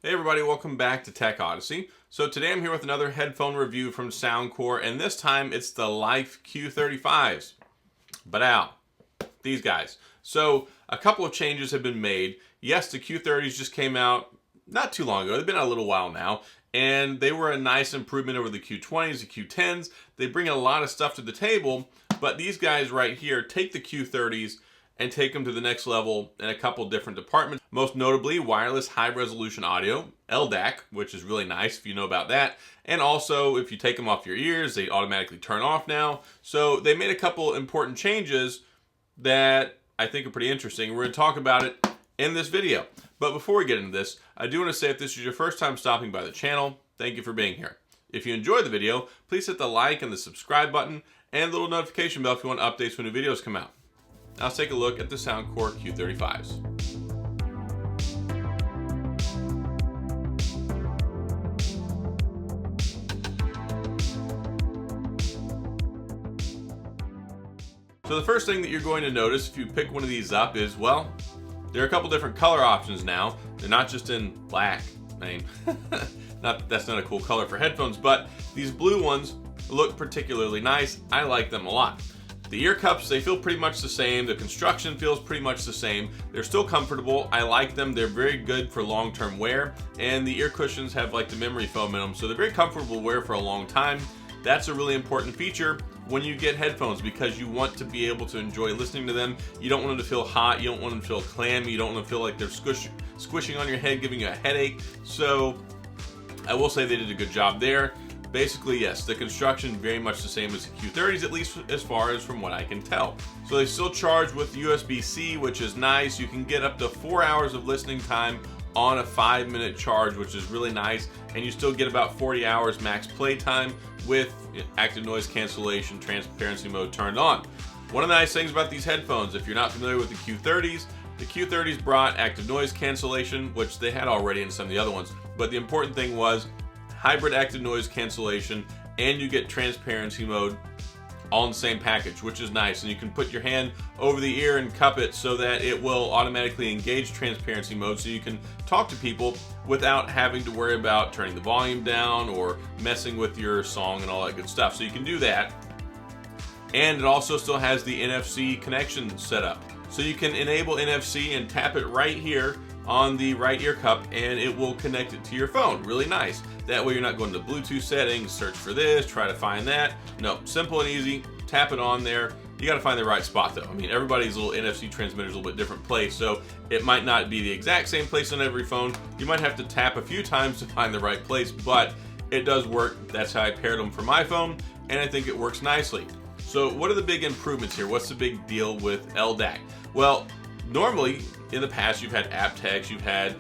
Hey everybody, welcome back to TechOdyssey. So today I'm here with another headphone review from Soundcore, and this time it's the Life Q35s. But ow, these guys. So a couple of changes have been made. Yes, the Q30s just came out not too long ago. They've been out a little while now, and they were a nice improvement over the Q20s, the Q10s. They bring a lot of stuff to the table, but these guys right here take the Q30s and take them to the next level in a couple different departments. Most notably, wireless high-resolution audio, LDAC, which is really nice if you know about that. And also, if you take them off your ears, they automatically turn off now. So they made a couple important changes that I think are pretty interesting. We're going to talk about it in this video. But before we get into this, I do want to say if this is your first time stopping by the channel, thank you for being here. If you enjoyed the video, please hit the like and the subscribe button and the little notification bell if you want updates when new videos come out. Now let's take a look at the Soundcore Q35s. So the first thing that you're going to notice if you pick one of these up is, well, there are a couple different color options now. They're not just in black. I mean, that's not a cool color for headphones, but these blue ones look particularly nice. I like them a lot. The ear cups, they feel pretty much the same. The construction feels pretty much the same. They're still comfortable. I like them. They're very good for long-term wear. And the ear cushions have like the memory foam in them, so they're very comfortable to wear for a long time. That's a really important feature when you get headphones because you want to be able to enjoy listening to them. You don't want them to feel hot. You don't want them to feel clammy. You don't want them to feel like they're squishing on your head, giving you a headache. So I will say they did a good job there. Basically, yes, the construction very much the same as the Q30s, at least as far as from what I can tell. So they still charge with USB-C, which is nice. You can get up to 4 hours of listening time on a 5-minute charge, which is really nice. And you still get about 40 hours max play time with active noise cancellation, transparency mode turned on. One of the nice things about these headphones, if you're not familiar with the Q30s brought active noise cancellation, which they had already in some of the other ones. But the important thing was hybrid active noise cancellation, and you get transparency mode all in the same package, which is nice. And you can put your hand over the ear and cup it so that it will automatically engage transparency mode so you can talk to people without having to worry about turning the volume down or messing with your song and all that good stuff. So you can do that. And it also still has the NFC connection set up. So you can enable NFC and tap it right here on the right ear cup and it will connect it to your phone. Really nice. That way you're not going to Bluetooth settings, search for this, try to find that. No, simple and easy. Tap it on there. You got to find the right spot though. I mean, everybody's little NFC transmitter is a little bit different place, so it might not be the exact same place on every phone. You might have to tap a few times to find the right place, but it does work. That's how I paired them for my phone, and I think it works nicely. So what are the big improvements here? What's the big deal with LDAC? Well, normally in the past you've had aptX, you've had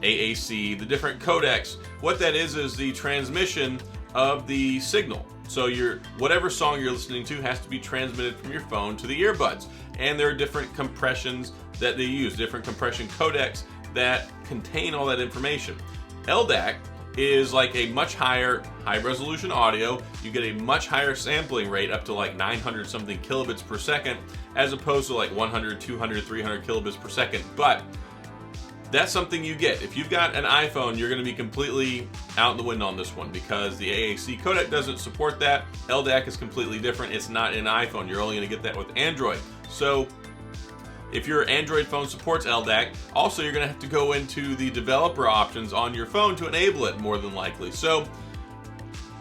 AAC, the different codecs. What that is the transmission of the signal. So whatever song you're listening to has to be transmitted from your phone to the earbuds. And there are different compressions that they use, different compression codecs that contain all that information. LDAC is like a much higher high resolution audio. You get a much higher sampling rate, up to like 900 something kilobits per second, as opposed to like 100, 200, 300 kilobits per second. But that's something you get. If you've got an iPhone, you're going to be completely out in the wind on this one because the AAC codec doesn't support that. LDAC is completely different. It's not in iPhone. You're only going to get that with Android. So if your Android phone supports LDAC, also you're going to have to go into the developer options on your phone to enable it more than likely. So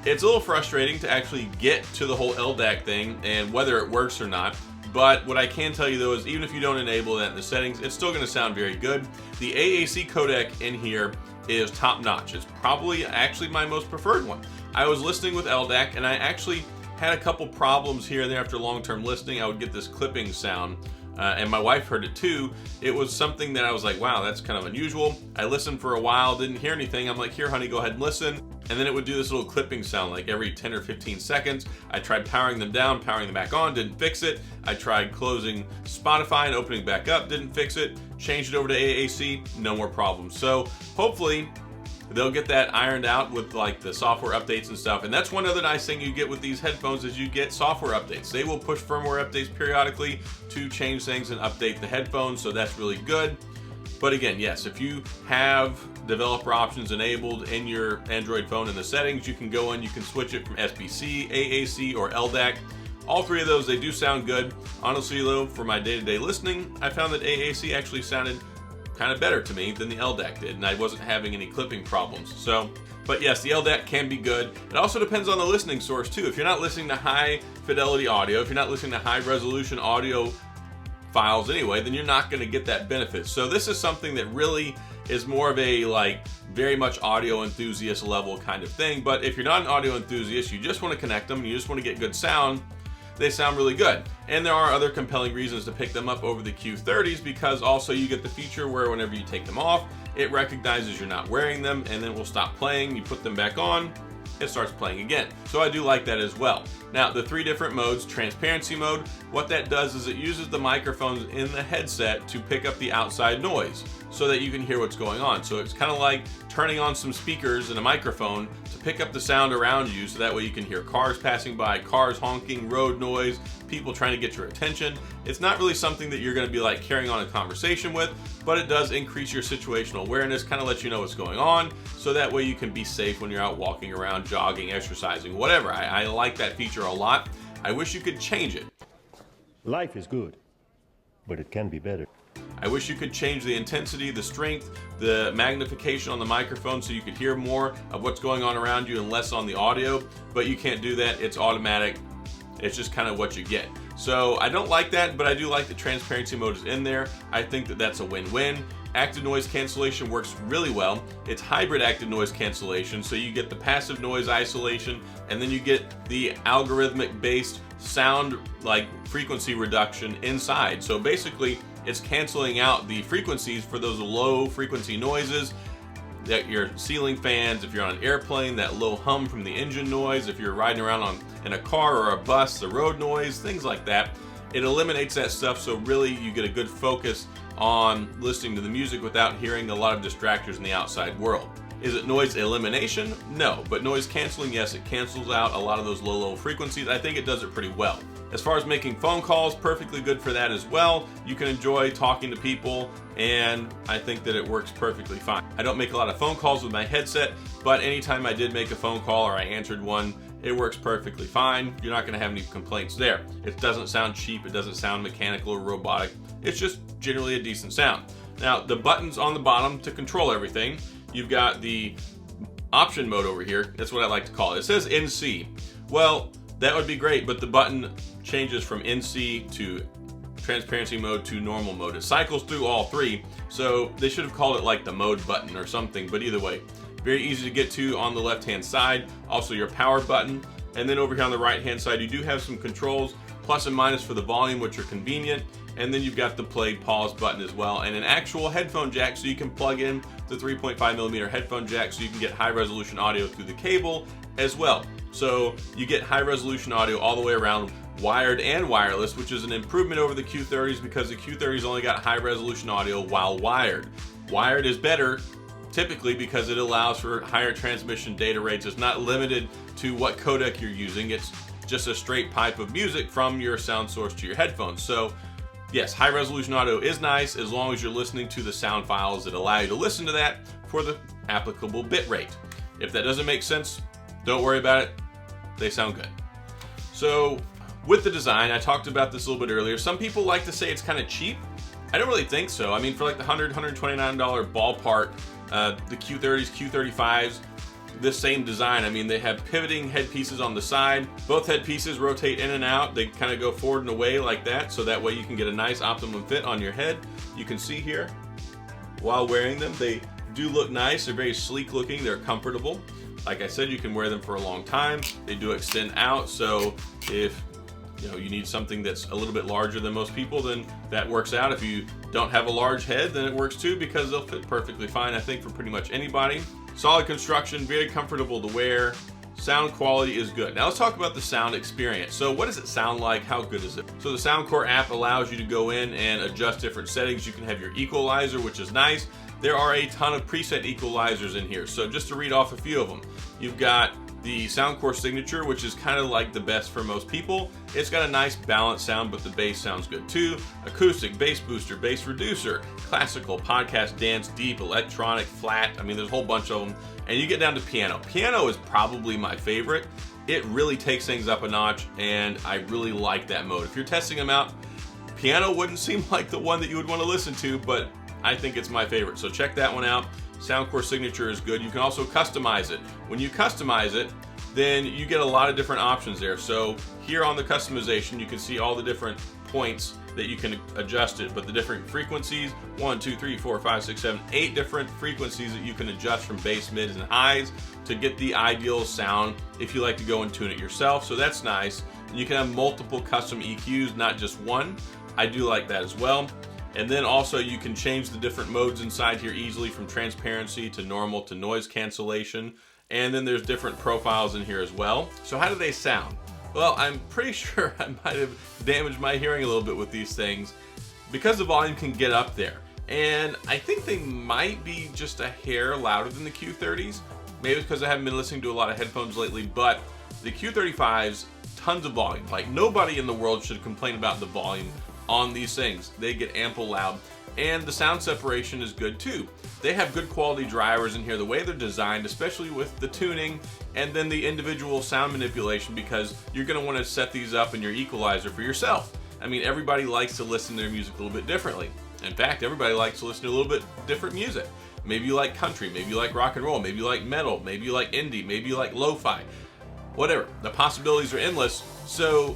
it's a little frustrating to actually get to the whole LDAC thing and whether it works or not. But what I can tell you though is even if you don't enable that in the settings, it's still going to sound very good. The AAC codec in here is top notch. It's probably actually my most preferred one. I was listening with LDAC and I actually had a couple problems here and there after long-term listening. I would get this clipping sound. And my wife heard it too. It was something that I was like, wow, that's kind of unusual. I listened for a while, didn't hear anything. I'm like, here, honey, go ahead and listen. And then it would do this little clipping sound like every 10 or 15 seconds. I tried powering them down, powering them back on, didn't fix it. I tried closing Spotify and opening back up, didn't fix it. Changed it over to AAC, no more problems. So hopefully they'll get that ironed out with like the software updates and stuff. And that's one other nice thing you get with these headphones is you get software updates. They will push firmware updates periodically to change things and update the headphones, so that's really good. But again, yes, if you have developer options enabled in your Android phone in the settings, you can go in, you can switch it from SBC, AAC, or LDAC. All three of those, they do sound good. Honestly though, for my day-to-day listening, I found that AAC actually sounded kind of better to me than the LDAC did, and I wasn't having any clipping problems. So, but yes, the LDAC can be good. It also depends on the listening source too. If you're not listening to high fidelity audio, if you're not listening to high resolution audio files anyway, then you're not going to get that benefit. So this is something that really is more of a like very much audio enthusiast level kind of thing. But if you're not an audio enthusiast, you just want to connect them and you just want to get good sound, they sound really good. And there are other compelling reasons to pick them up over the Q30s, because also you get the feature where whenever you take them off, it recognizes you're not wearing them and then will stop playing. You put them back on, it starts playing again. So I do like that as well. Now, the three different modes, transparency mode, what that does is it uses the microphones in the headset to pick up the outside noise so that you can hear what's going on. So it's kind of like turning on some speakers and a microphone to pick up the sound around you, so that way you can hear cars passing by, cars honking, road noise, people trying to get your attention. It's not really something that you're going to be like carrying on a conversation with, but it does increase your situational awareness, kind of let you know what's going on, so that way you can be safe when you're out walking around, jogging, exercising, whatever. I like that feature a lot. I wish you could change it. Life is good, but it can be better. I wish you could change the intensity, the strength, the magnification on the microphone so you could hear more of what's going on around you and less on the audio, but you can't do that. It's automatic. It's just kind of what you get. So I don't like that, but I do like the transparency mode is in there. I think that that's a win-win. Active noise cancellation works really well. It's hybrid active noise cancellation, so you get the passive noise isolation, and then you get the algorithmic based sound like frequency reduction inside. So basically it's canceling out the frequencies for those low frequency noises, that your ceiling fans, if you're on an airplane, that low hum from the engine noise, if you're riding around in a car or a bus, the road noise, things like that. It eliminates that stuff, so really you get a good focus on listening to the music without hearing a lot of distractors in the outside world. Is it noise elimination? No, but noise canceling, yes, it cancels out a lot of those low frequencies. I think it does it pretty well. As far as making phone calls, perfectly good for that as well. You can enjoy talking to people, and I think that it works perfectly fine. I don't make a lot of phone calls with my headset, but anytime I did make a phone call or I answered one, it works perfectly fine. You're not going to have any complaints there. It doesn't sound cheap. It doesn't sound mechanical or robotic. It's just generally a decent sound. Now, the buttons on the bottom to control everything, you've got the option mode over here. That's what I like to call it. It says NC. Well, that would be great, but the button changes from NC to transparency mode to normal mode. It cycles through all three, so they should have called it like the mode button or something, but either way, very easy to get to on the left-hand side. Also your power button, and then over here on the right-hand side, you do have some controls, plus and minus for the volume, which are convenient, and then you've got the play pause button as well, and an actual headphone jack, so you can plug in the 3.5mm headphone jack so you can get high resolution audio through the cable as well. So you get high resolution audio all the way around, wired and wireless, which is an improvement over the Q30s, because the Q30s only got high resolution audio while wired. Wired is better typically because it allows for higher transmission data rates. It's not limited to what codec you're using. It's just a straight pipe of music from your sound source to your headphones. So yes, high resolution audio is nice as long as you're listening to the sound files that allow you to listen to that for the applicable bit rate. If that doesn't make sense, don't worry about it. They sound good. So with the design, I talked about this a little bit earlier. Some people like to say it's kind of cheap. I don't really think so. I mean, for like the $100, $129 ballpark, the Q30s, Q35s, this same design. I mean, they have pivoting headpieces on the side. Both headpieces rotate in and out. They kind of go forward and away like that, so that way you can get a nice optimum fit on your head. You can see here, while wearing them, they do look nice. They're very sleek looking. They're comfortable. Like I said, you can wear them for a long time. They do extend out, so if you need something that's a little bit larger than most people, then that works out. If you don't have a large head, then it works too, because they'll fit perfectly fine, I think, for pretty much anybody. Solid construction, very comfortable to wear. Sound quality is good. Now let's talk about the sound experience. So what does it sound like? How good is it? So the Soundcore app allows you to go in and adjust different settings. You can have your equalizer, which is nice. There are a ton of preset equalizers in here. So just to read off a few of them, you've got the Soundcore Signature, which is kind of like the best for most people. It's got a nice balanced sound, but the bass sounds good too. Acoustic, bass booster, bass reducer, classical, podcast, dance, deep, electronic, flat. I mean, there's a whole bunch of them. And you get down to piano. Piano is probably my favorite. It really takes things up a notch, and I really like that mode. If you're testing them out, piano wouldn't seem like the one that you would want to listen to, but I think it's my favorite. So check that one out. Soundcore Signature is good. You can also customize it. When you customize it, then you get a lot of different options there. So here on the customization, you can see all the different points that you can adjust it, but the different frequencies, 1, 2, 3, 4, 5, 6, 7, 8 different frequencies that you can adjust from bass, mids, and highs to get the ideal sound if you like to go and tune it yourself. So that's nice. And you can have multiple custom EQs, not just one. I do like that as well. And then also you can change the different modes inside here easily, from transparency to normal to noise cancellation. And then there's different profiles in here as well. So how do they sound? Well, I'm pretty sure I might have damaged my hearing a little bit with these things because the volume can get up there. And I think they might be just a hair louder than the Q30s. Maybe it's because I haven't been listening to a lot of headphones lately, but the Q35s, tons of volume. Like, nobody in the world should complain about the volume on these things. They get ample loud, and the sound separation is good too. They have good quality drivers in here, the way they're designed, especially with the tuning and then the individual sound manipulation, because you're going to want to set these up in your equalizer for yourself. I mean, everybody likes to listen to their music a little bit differently. In fact, everybody likes to listen to a little bit different music. Maybe you like country, maybe you like rock and roll, maybe you like metal, maybe you like indie, maybe you like lo-fi, whatever. The possibilities are endless. So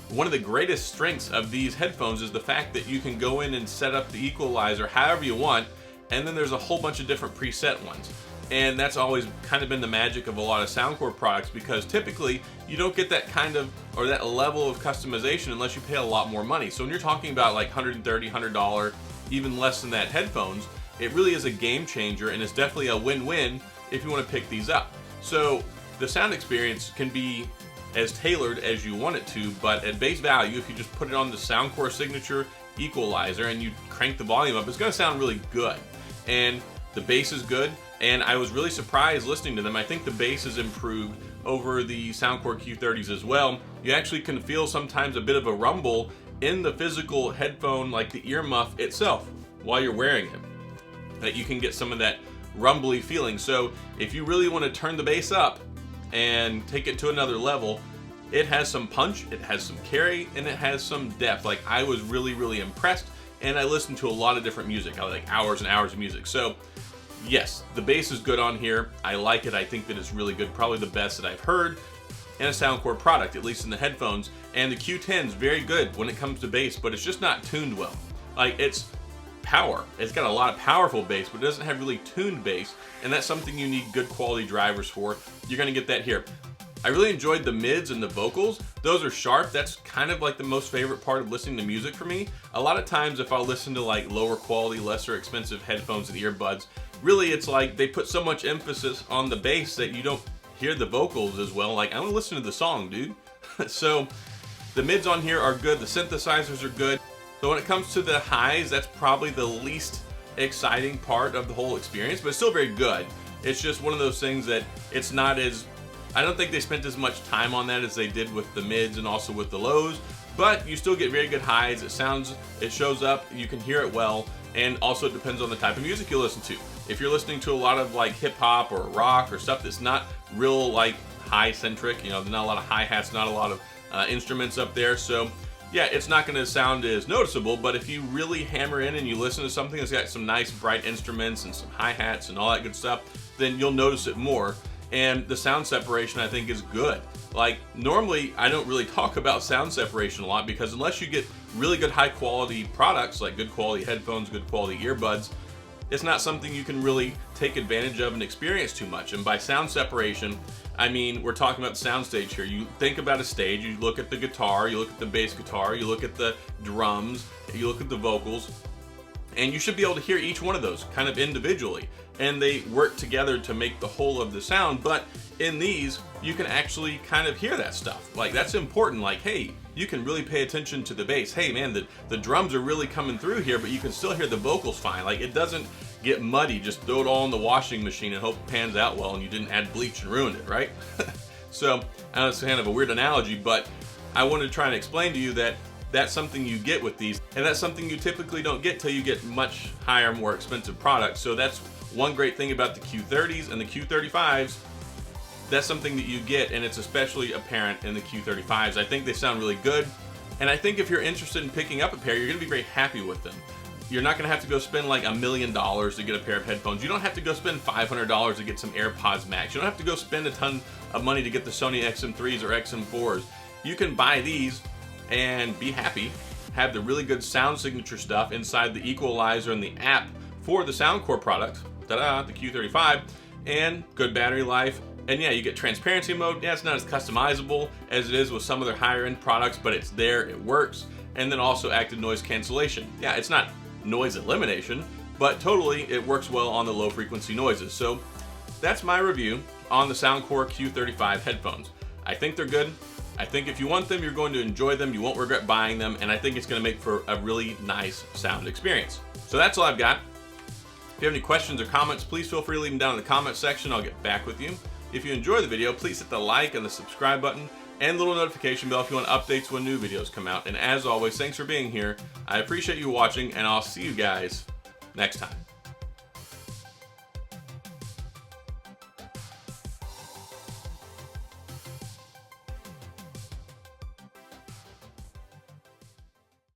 one of the greatest strengths of these headphones is the fact that you can go in and set up the equalizer however you want, and then there's a whole bunch of different preset ones. And that's always kind of been the magic of a lot of Soundcore products, because typically you don't get that kind of, or that level of customization unless you pay a lot more money. So when you're talking about like $130, $100, even less than that headphones, it really is a game changer, and it's definitely a win-win if you want to pick these up. So the sound experience can be as tailored as you want it to, but at base value, if you just put it on the Soundcore Signature equalizer and you crank the volume up, it's going to sound really good. And the bass is good, and I was really surprised listening to them. I think the bass is improved over the Soundcore Q30s as well. You actually can feel sometimes a bit of a rumble in the physical headphone, like the ear muff itself, while you're wearing it. That you can get some of that rumbly feeling. So if you really want to turn the bass up and take it to another level, it has some punch, it has some carry, and it has some depth. Like, I was really, really impressed, and I listened to a lot of different music. I like hours and hours of music. So yes, the bass is good on here. I like it. I think that it's really good, probably the best that I've heard in a Soundcore product, at least in the headphones. And the Q10s, very good when it comes to bass, but it's just not tuned well. Like, it's power. It's got a lot of powerful bass, but it doesn't have really tuned bass, and that's something you need good quality drivers for. You're going to get that here. I really enjoyed the mids and the vocals. Those are sharp. That's kind of like the most favorite part of listening to music for me. A lot of times if I listen to like lower quality, lesser expensive headphones and earbuds, really it's like they put so much emphasis on the bass that you don't hear the vocals as well. Like, I want to listen to the song, dude. So the mids on here are good. The synthesizers are good. So when it comes to the highs, that's probably the least exciting part of the whole experience, but it's still very good. It's just one of those things that it's not as, I don't think they spent as much time on that as they did with the mids and also with the lows, but you still get very good highs. It shows up, you can hear it well, and also it depends on the type of music you listen to. If you're listening to a lot of like hip hop or rock or stuff that's not real like high centric, you know, there's not a lot of hi-hats, not a lot of instruments up there, so yeah, it's not going to sound as noticeable. But if you really hammer in and you listen to something that's got some nice bright instruments and some hi-hats and all that good stuff, then you'll notice it more. And the sound separation, I think, is good. Like, normally I don't really talk about sound separation a lot, because unless you get really good high quality products, like good quality headphones, good quality earbuds, it's not something you can really take advantage of and experience too much. And by sound separation, I mean, we're talking about the sound stage here. You think about a stage, you look at the guitar, you look at the bass guitar, you look at the drums, you look at the vocals, and you should be able to hear each one of those kind of individually. And they work together to make the whole of the sound, but in these, you can actually kind of hear that stuff. Like, that's important. Like, hey, you can really pay attention to the bass. Hey man, the drums are really coming through here, but you can still hear the vocals fine. Like, it doesn't get muddy, just throw it all in the washing machine and hope it pans out well and you didn't add bleach and ruin it, right? So I know it's kind of a weird analogy, but I wanted to try and explain to you that that's something you get with these, and that's something you typically don't get till you get much higher, more expensive products. So that's one great thing about the Q30s and the Q35s. That's something that you get, and it's especially apparent in the Q35s. I think they sound really good, and I think if you're interested in picking up a pair, you're gonna be very happy with them. You're not gonna have to go spend like $1 million to get a pair of headphones. You don't have to go spend $500 to get some AirPods Max. You don't have to go spend a ton of money to get the Sony XM3s or XM4s. You can buy these and be happy, have the really good sound signature stuff inside the Equalizer and the app for the Soundcore products, ta-da, the Q35, and good battery life. And yeah, you get transparency mode. Yeah, it's not as customizable as it is with some of their higher end products, but it's there, it works. And then also active noise cancellation. Yeah, it's not noise elimination, but totally it works well on the low frequency noises. So that's my review on the Soundcore Q35 headphones. I think they're good. I think if you want them, you're going to enjoy them. You won't regret buying them, and I think it's going to make for a really nice sound experience. So that's all I've got. If you have any questions or comments, please feel free to leave them down in the comment section. I'll get back with you. If you enjoy the video, please hit the like and the subscribe button and the little notification bell if you want updates when new videos come out. And as always, thanks for being here. I appreciate you watching, and I'll see you guys next time.